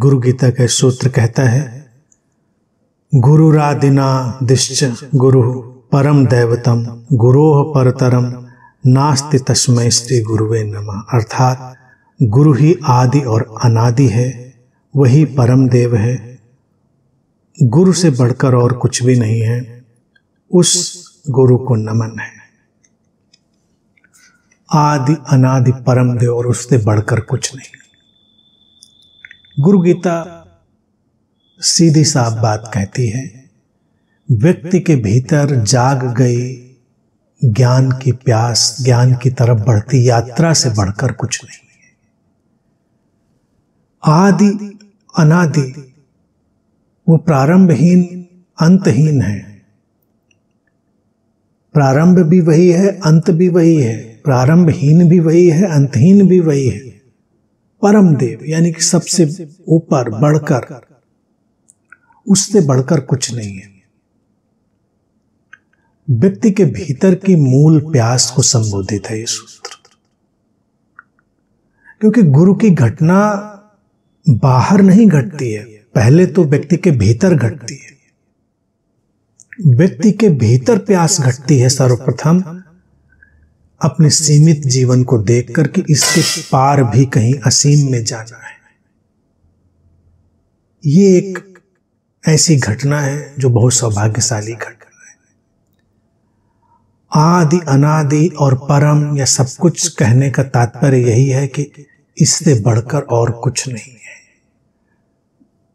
गुरु गीता का सूत्र कहता है, गुरुरादिनादिश्च गुरु परम दैवतम गुरोह परतरम नास्ति तस्मै श्री गुरुवे नमः। अर्थात गुरु ही आदि और अनादि है, वही परम देव है, गुरु से बढ़कर और कुछ भी नहीं है, उस गुरु को नमन है। आदि अनादि परम देव और उससे बढ़कर कुछ नहीं। गुरु गीता सीधी साफ बात कहती है, व्यक्ति के भीतर जाग गई ज्ञान की प्यास, ज्ञान की तरफ बढ़ती यात्रा से बढ़कर कुछ नहीं है। आदि अनादि वो प्रारंभहीन अंतहीन है। प्रारंभ भी वही है, अंत भी वही है, प्रारंभहीन भी वही है, अंतहीन भी वही है। परम देव यानी कि सबसे ऊपर बढ़कर, उससे बढ़कर कुछ नहीं है। व्यक्ति के भीतर की मूल प्यास को संबोधित है ये सूत्र। क्योंकि गुरु की घटना बाहर नहीं घटती है, पहले तो व्यक्ति के भीतर घटती है। व्यक्ति के भीतर प्यास घटती है सर्वप्रथम अपने सीमित जीवन को देखकर कि इसके पार भी कहीं असीम में जाना है। ये एक ऐसी घटना है जो बहुत सौभाग्यशाली घटना है। आदि अनादि और परम या सब कुछ कहने का तात्पर्य यही है कि इससे बढ़कर और कुछ नहीं है।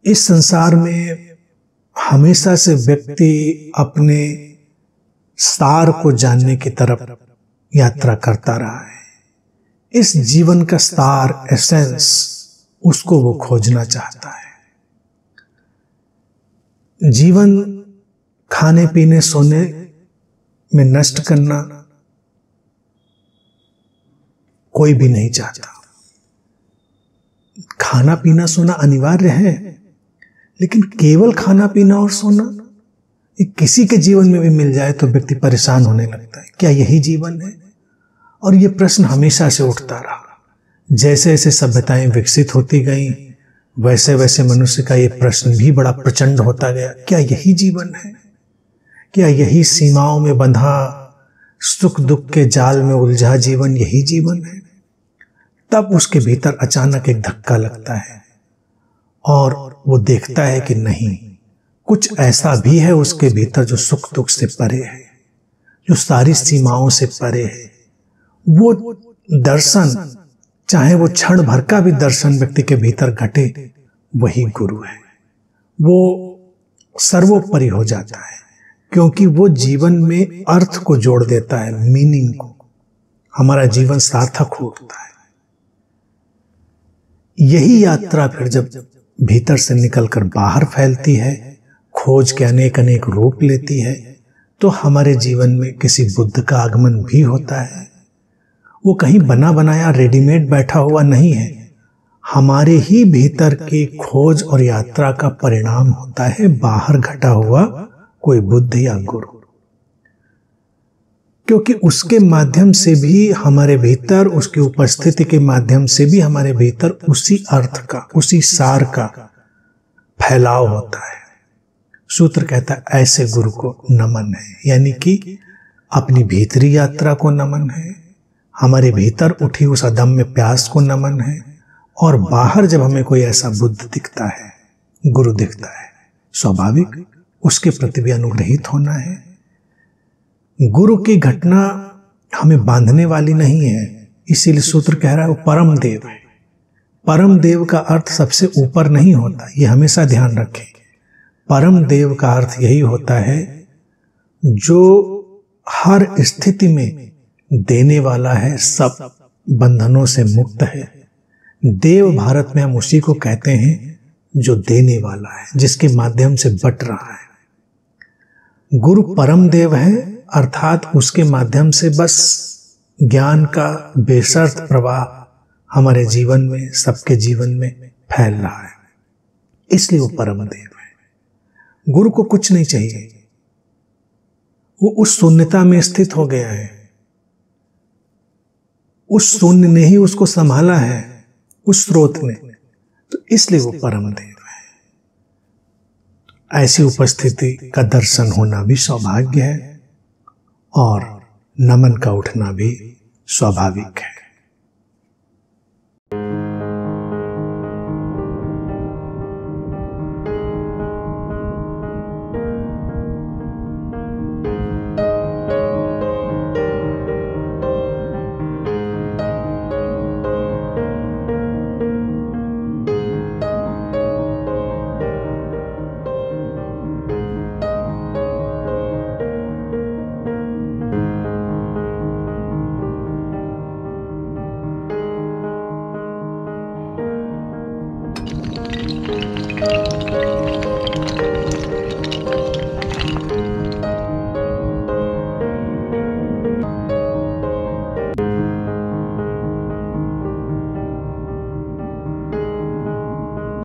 इस संसार में हमेशा से व्यक्ति अपने सार को जानने की तरफ यात्रा करता रहा है। इस जीवन का सार, एसेंस, उसको वो खोजना चाहता है। जीवन खाने पीने सोने में नष्ट करना कोई भी नहीं चाहता। खाना पीना सोना अनिवार्य है, लेकिन केवल खाना पीना और सोना किसी के जीवन में भी मिल जाए तो व्यक्ति परेशान होने लगता है। क्या यही जीवन है? और ये प्रश्न हमेशा से उठता रहा। जैसे जैसे सभ्यताएं विकसित होती गईं, वैसे वैसे मनुष्य का ये प्रश्न भी बड़ा प्रचंड होता गया। क्या यही जीवन है? क्या यही सीमाओं में बंधा, सुख दुख के जाल में उलझा जीवन यही जीवन है? तब उसके भीतर अचानक एक धक्का लगता है और वो देखता है कि नहीं, कुछ ऐसा भी है उसके भीतर जो सुख दुख से परे है, जो सारी सीमाओं से परे है। वो दर्शन, चाहे वो क्षण भर का भी दर्शन व्यक्ति के भीतर घटे, वही गुरु है। वो सर्वोपरि हो जाता है, क्योंकि वो जीवन में अर्थ को जोड़ देता है, मीनिंग को। हमारा जीवन सार्थक होता है। यही यात्रा फिर जब भीतर से निकलकर बाहर फैलती है, खोज के अनेक अनेक रूप लेती है, तो हमारे जीवन में किसी बुद्ध का आगमन भी होता है। वो कहीं बना बनाया रेडीमेड बैठा हुआ नहीं है, हमारे ही भीतर की खोज और यात्रा का परिणाम होता है बाहर घटा हुआ कोई बुद्ध या गुरु। क्योंकि उसके माध्यम से भी हमारे भीतर, उसकी उपस्थिति के माध्यम से भी हमारे भीतर उसी अर्थ का, उसी सार का फैलाव होता है। सूत्र कहता है ऐसे गुरु को नमन है, यानी कि अपनी भीतरी यात्रा को नमन है, हमारे भीतर उठी उस अदम्य प्यास को नमन है, और बाहर जब हमें कोई ऐसा बुद्ध दिखता है, गुरु दिखता है, स्वाभाविक उसके प्रति भी अनुग्रहित होना है। गुरु की घटना हमें बांधने वाली नहीं है, इसीलिए सूत्र कह रहा है वो परम देव है। परम देव का अर्थ सबसे ऊपर नहीं होता, ये हमेशा ध्यान रखें। परम देव का अर्थ यही होता है जो हर स्थिति में देने वाला है, सब बंधनों से मुक्त है। देव भारत में हम उसी को कहते हैं जो देने वाला है, जिसके माध्यम से बट रहा है। गुरु परम देव है, अर्थात उसके माध्यम से बस ज्ञान का बेशर्त प्रवाह हमारे जीवन में, सबके जीवन में फैल रहा है, इसलिए वो परम देव है। गुरु को कुछ नहीं चाहिए, वो उस शून्यता में स्थित हो गया है। उस शून्य ने ही उसको संभाला है, उस स्रोत ने। तो इसलिए वो परम देव है। ऐसी उपस्थिति का दर्शन होना भी सौभाग्य है और नमन का उठना भी स्वाभाविक है।